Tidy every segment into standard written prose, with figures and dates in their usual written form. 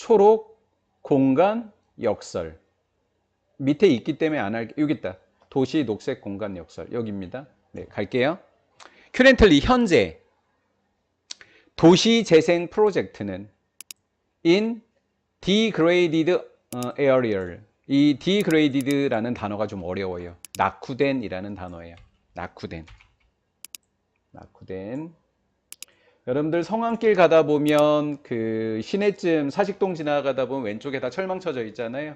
초록, 공간, 역설. 밑에 있기 때문에 안 할게. 여기 있다. 도시, 녹색, 공간, 역설. 여기입니다. 네, 갈게요. currently, 현재 도시 재생 프로젝트는 in degraded area. 이 degraded라는 단어가 좀 어려워요. 낙후된이라는 단어예요. 낙후된. 여러분들 성안길 가다 보면 그 시내쯤 사직동 지나가다 보면 왼쪽에 다 철망 쳐져 있잖아요.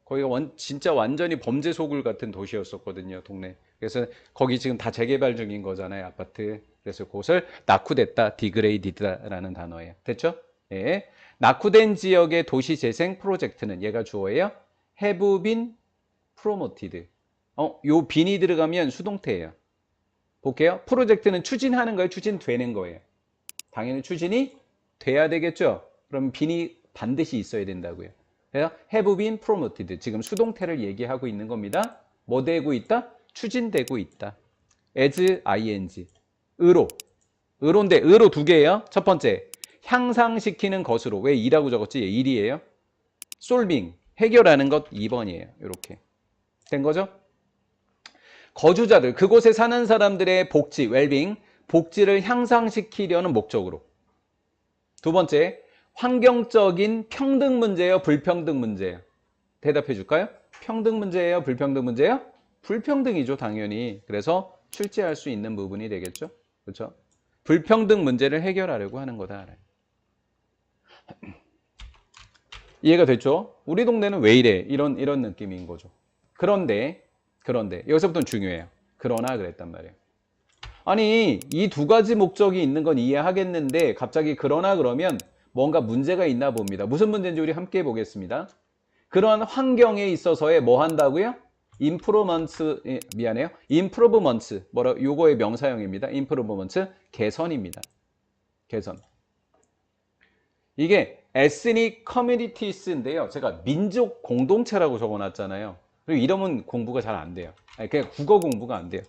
거기가 진짜 완전히 범죄 소굴 같은 도시였었거든요, 동네. 그래서 거기 지금 다 재개발 중인 거잖아요, 아파트. 그래서 그것을 낙후됐다, 디그레이디드라는 단어예요. 됐죠? 예. 낙후된 지역의 도시 재생 프로젝트는 얘가 주어예요. have been promoted. 요 빈이 들어가면 수동태예요. 볼게요. 프로젝트는 추진하는 거예요, 추진되는 거예요. 당연히 추진이 돼야 되겠죠? 그럼 빈이 반드시 있어야 된다고요. 그래서 have been promoted. 지금 수동태를 얘기하고 있는 겁니다. 뭐 되고 있다? 추진되고 있다. as ing. 의로인데 의로 두 개예요. 첫 번째, 향상시키는 것으로. 왜 이라고 적었지? 일이에요. solving. 해결하는 것 2번이에요. 이렇게. 된 거죠? 거주자들, 그곳에 사는 사람들의 복지, 웰빙, 복지를 향상시키려는 목적으로. 두 번째, 환경적인 평등 문제예요, 불평등 문제예요? 대답해 줄까요? 평등 문제예요, 불평등 문제예요? 불평등이죠, 당연히. 그래서 출제할 수 있는 부분이 되겠죠. 그렇죠? 불평등 문제를 해결하려고 하는 거다. 이해가 됐죠? 우리 동네는 왜 이래? 이런 느낌인 거죠. 그런데 여기서부터는 중요해요. 그러나 그랬단 말이에요. 아니, 이 두 가지 목적이 있는 건 이해하겠는데 갑자기 그러나 그러면 뭔가 문제가 있나 봅니다. 무슨 문제인지 우리 함께 보겠습니다. 그러한 환경에 있어서의 뭐 한다고요? improvements, 미안해요. improvements, 요거의 명사형입니다. improvements, 개선입니다. 개선. 이게 ethnic communities인데요. 제가 민족 공동체라고 적어놨잖아요. 그리고 이러면 공부가 잘 안 돼요. 그냥 국어 공부가 안 돼요.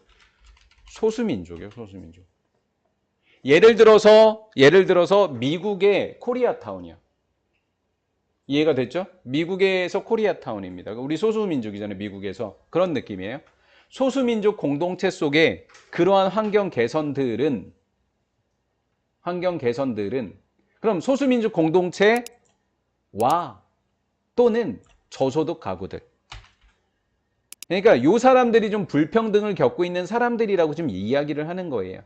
소수민족이요, 소수민족. 예를 들어서 미국의 코리아타운이요. 이해가 됐죠? 미국에서 코리아타운입니다. 우리 소수민족이잖아요, 미국에서. 그런 느낌이에요. 소수민족 공동체 속에 그러한 환경 개선들은 그럼 소수민족 공동체와 또는 저소득 가구들. 그러니까 요 사람들이 좀 불평등을 겪고 있는 사람들이라고 좀 이야기를 하는 거예요.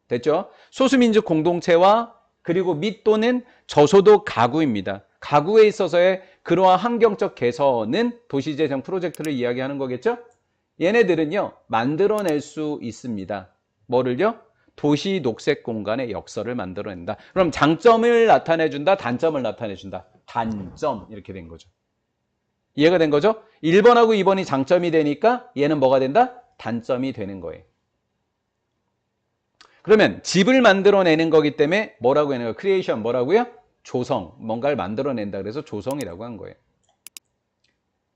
됐죠? 소수민족 공동체와 그리고 및 또는 저소득 가구입니다. 가구에 있어서의 그러한 환경적 개선은 도시재생 프로젝트를 이야기하는 거겠죠? 얘네들은요, 만들어낼 수 있습니다. 뭐를요? 도시 녹색 공간의 역설을 만들어낸다. 그럼 장점을 나타내준다, 단점을 나타내준다. 단점, 이렇게 된 거죠. 이해가 된 거죠? 1번하고 2번이 장점이 되니까 얘는 뭐가 된다? 단점이 되는 거예요. 그러면 집을 만들어내는 거기 때문에 뭐라고 하는 거예요? 크리에이션 뭐라고요? 조성, 뭔가를 만들어낸다 그래서 조성이라고 한 거예요.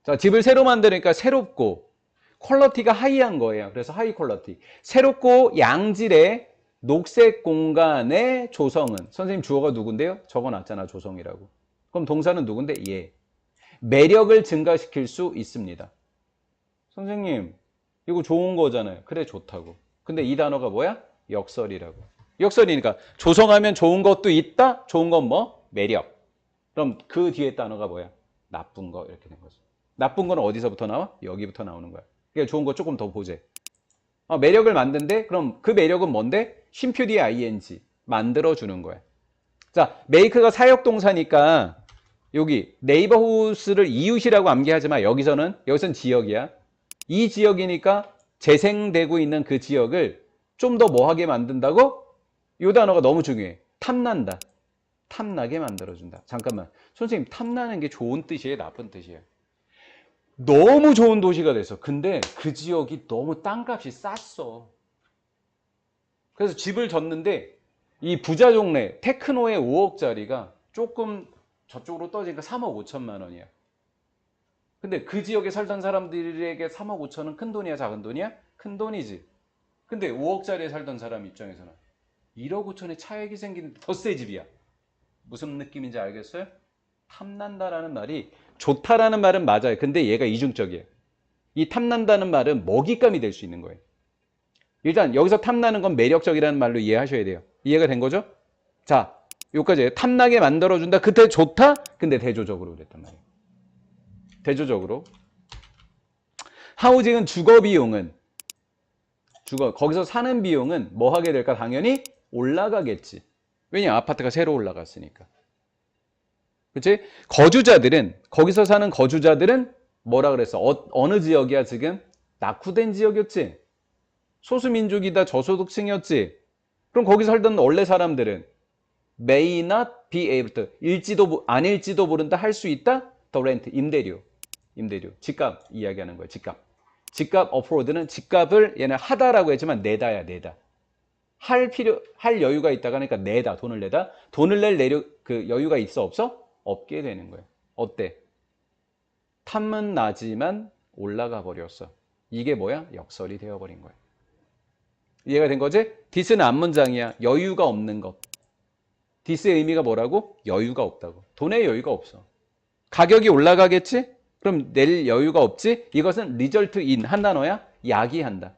자, 집을 새로 만드니까 새롭고 퀄러티가 하이한 거예요. 그래서 하이 퀄러티. 새롭고 양질의 녹색 공간의 조성은 선생님 주어가 누군데요? 적어놨잖아, 조성이라고. 그럼 동사는 누군데? 예. 매력을 증가시킬 수 있습니다. 선생님, 이거 좋은 거잖아요. 그래, 좋다고. 근데 이 단어가 뭐야? 역설이라고. 역설이니까 조성하면 좋은 것도 있다? 좋은 건 뭐? 매력. 그럼 그 뒤에 단어가 뭐야? 나쁜 거 이렇게 된 거죠. 나쁜 거는 어디서부터 나와? 여기부터 나오는 거야. 그러니까 좋은 거 조금 더 보재. 매력을 만든대? 그럼 그 매력은 뭔데? 쉼표 뒤에 ing. 만들어주는 거야. 자, make가 사역동사니까 여기 네이버후스를 이웃이라고 암기하지 마. 여기서는 지역이야. 이 지역이니까 재생되고 있는 그 지역을 좀 더 뭐하게 만든다고? 이 단어가 너무 중요해. 탐난다. 탐나게 만들어준다. 잠깐만. 선생님, 탐나는 게 좋은 뜻이에요? 나쁜 뜻이에요? 너무 좋은 도시가 됐어. 근데 그 지역이 너무 땅값이 쌌어. 그래서 집을 졌는데 이 부자 동네 테크노의 5억짜리가 조금 저쪽으로 떨어지니까 3억 5천만 원이야. 근데 그 지역에 살던 사람들에게 3억 5천은 큰 돈이야, 작은 돈이야? 큰 돈이지. 근데 5억짜리에 살던 사람 입장에서는 1억 5천에 차액이 생기는데 더 새 집이야. 무슨 느낌인지 알겠어요? 탐난다라는 말이 좋다라는 말은 맞아요. 근데 얘가 이중적이에요. 이 탐난다는 말은 먹잇감이 될 수 있는 거예요. 일단 여기서 탐나는 건 매력적이라는 말로 이해하셔야 돼요. 이해가 된 거죠? 자, 여기까지 탐나게 만들어준다. 그때 좋다? 근데 대조적으로 그랬단 말이에요. 대조적으로. 하우징은 주거 비용은 거기서 사는 비용은 뭐 하게 될까? 당연히 올라가겠지. 왜냐? 아파트가 새로 올라갔으니까. 그치? 거기서 사는 거주자들은 뭐라 그랬어? 어느 지역이야 지금? 낙후된 지역이었지? 소수민족이다, 저소득층이었지? 그럼 거기 살던 원래 사람들은 may not be able to, 아닐지도 모른다, 할 수 있다? the rent, 임대료, 집값 이야기하는 거야. 집값 afford는 집값을 얘는 하다라고 했지만 내다야, 내다. 할 여유가 있다가 그러니까 내다, 돈을 내다. 돈을 낼 그 여유가 있어, 없어? 없게 되는 거예요. 어때? 탐은 나지만 올라가 버렸어. 이게 뭐야? 역설이 되어버린 거야. 이해가 된 거지? this는 앞문장이야. 여유가 없는 것. this의 의미가 뭐라고? 여유가 없다고. 돈에 여유가 없어. 가격이 올라가겠지? 그럼 낼 여유가 없지? 이것은 result in 한 단어야? 야기한다.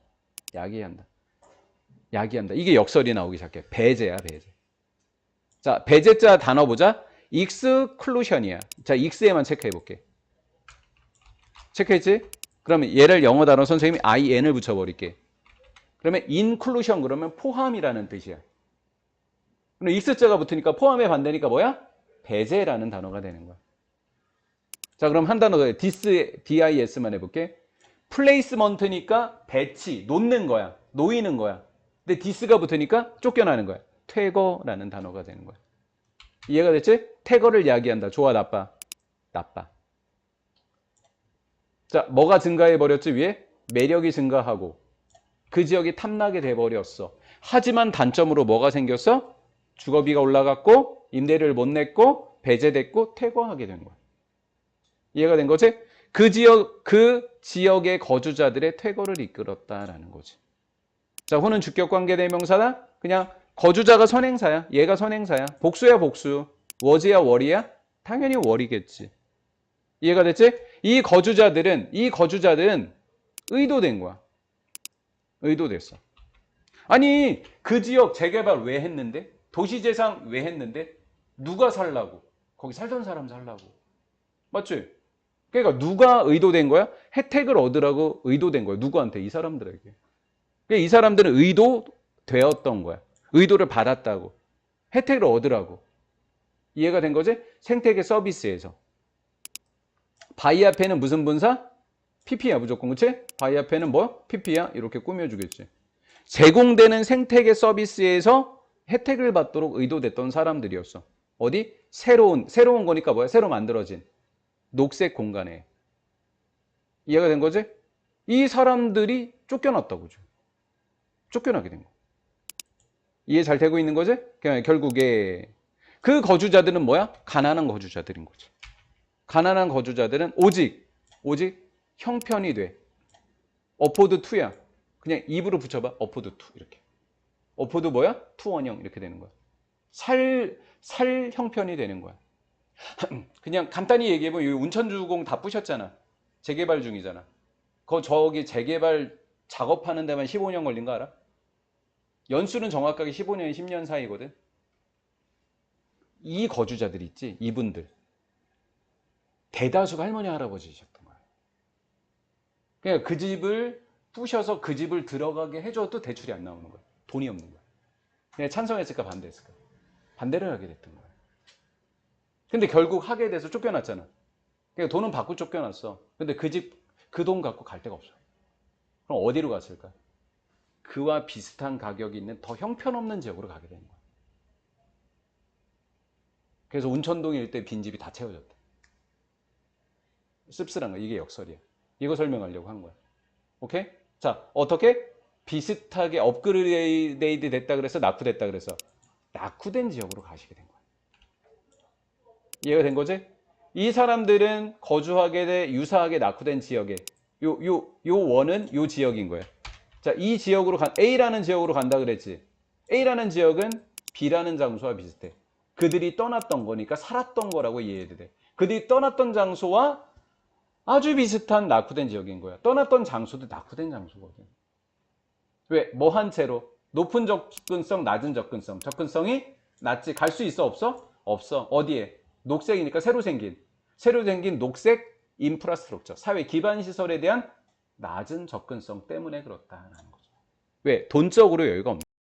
이게 역설이 나오기 시작해. 배제야, 배제. 자, 배제자 단어 보자. exclusion이야. 자, x에만 체크해 볼게. 체크했지? 그러면 얘를 영어 단어 선생님이 in을 붙여버릴게. 그러면 inclusion 그러면 포함이라는 뜻이야. 그럼 x자가 붙으니까 포함의 반대니까 뭐야? 배제라는 단어가 되는 거야. 자, 그럼 한 단어 더 해. dis만 해볼게. placement니까 배치, 놓는 거야. 놓이는 거야. 근데 dis가 붙으니까 쫓겨나는 거야. 퇴거라는 단어가 되는 거야. 이해가 됐지? 퇴거를 이야기한다. 좋아, 나빠? 나빠. 자, 뭐가 증가해버렸지, 위에? 매력이 증가하고 그 지역이 탐나게 돼버렸어. 하지만 단점으로 뭐가 생겼어? 주거비가 올라갔고 임대료를 못 냈고 배제됐고 퇴거하게 된 거야. 이해가 된 거지? 그 지역의 거주자들의 퇴거를 이끌었다라는 거지. 자, 호는 주격관계 대명사다. 그냥 거주자가 선행사야. 얘가 선행사야. 복수야, 복수. was야, were야? 당연히 were겠지. 이해가 됐지? 이 거주자들은 의도된 거야. 의도됐어. 아니, 그 지역 재개발 왜 했는데? 도시재생 왜 했는데? 누가 살라고? 거기 살던 사람 살라고. 맞지? 그러니까 누가 의도된 거야? 혜택을 얻으라고 의도된 거야. 누구한테? 이 사람들에게. 그러니까 이 사람들은 의도되었던 거야. 의도를 받았다고. 혜택을 얻으라고. 이해가 된 거지? 생태계 서비스에서. 바이 앞에는 무슨 분사? PP야 무조건. 그치? 바이 앞에는 뭐? PP야? 이렇게 꾸며주겠지. 제공되는 생태계 서비스에서 혜택을 받도록 의도됐던 사람들이었어. 어디? 새로운 거니까 뭐야? 새로 만들어진 녹색 공간에. 이해가 된 거지? 이 사람들이 쫓겨났다고. 쫓겨나게 된 거. 이해 잘 되고 있는 거지? 결국에 그 거주자들은 뭐야? 가난한 거주자들인 거지. 가난한 거주자들은 오직 형편이 돼. afford to야. 그냥 입으로 붙여봐. afford to 이렇게. afford 뭐야? to 원형 이렇게 되는 거야. 살 형편이 되는 거야. 그냥 간단히 얘기해보면 여기 운천주공 다 부셨잖아. 재개발 중이잖아. 저기 재개발 작업하는 데만 15년 걸린 거 알아? 연수는 정확하게 15년, 10년 사이거든. 이 거주자들 있지, 이분들. 대다수가 할머니, 할아버지셨던 거야. 그러니까 그 집을 부셔서 그 집을 들어가게 해줘도 대출이 안 나오는 거야. 돈이 없는 거야. 그냥 찬성했을까, 반대했을까? 반대를 하게 됐던 거야. 근데 결국 하게 돼서 쫓겨났잖아. 그러니까 돈은 받고 쫓겨났어. 근데 그 돈 갖고 갈 데가 없어. 그럼 어디로 갔을까? 그와 비슷한 가격이 있는 더 형편없는 지역으로 가게 되는 거야. 그래서 운천동 일대 빈집이 다 채워졌대. 씁쓸한 거야. 이게 역설이야. 이거 설명하려고 한 거야. 오케이? 자, 어떻게? 비슷하게 업그레이드 됐다 그래서 낙후됐다 그래서 낙후된 지역으로 가시게 된 거야. 이해가 된 거지? 이 사람들은 거주하게 돼 유사하게 낙후된 지역에 요 원은 요 지역인 거야. 자, 이 지역으로 A라는 지역으로 간다 그랬지. A라는 지역은 B라는 장소와 비슷해. 그들이 떠났던 거니까 살았던 거라고 이해해야 돼. 그들이 떠났던 장소와 아주 비슷한 낙후된 지역인 거야. 떠났던 장소도 낙후된 장소거든. 왜? 뭐 한 채로? 높은 접근성, 낮은 접근성. 접근성이 낮지. 갈 수 있어? 없어? 없어. 어디에? 녹색이니까 새로 생긴 녹색 인프라스트럭처. 사회 기반 시설에 대한 낮은 접근성 때문에 그렇다라는 거죠. 왜? 돈적으로 여유가 없는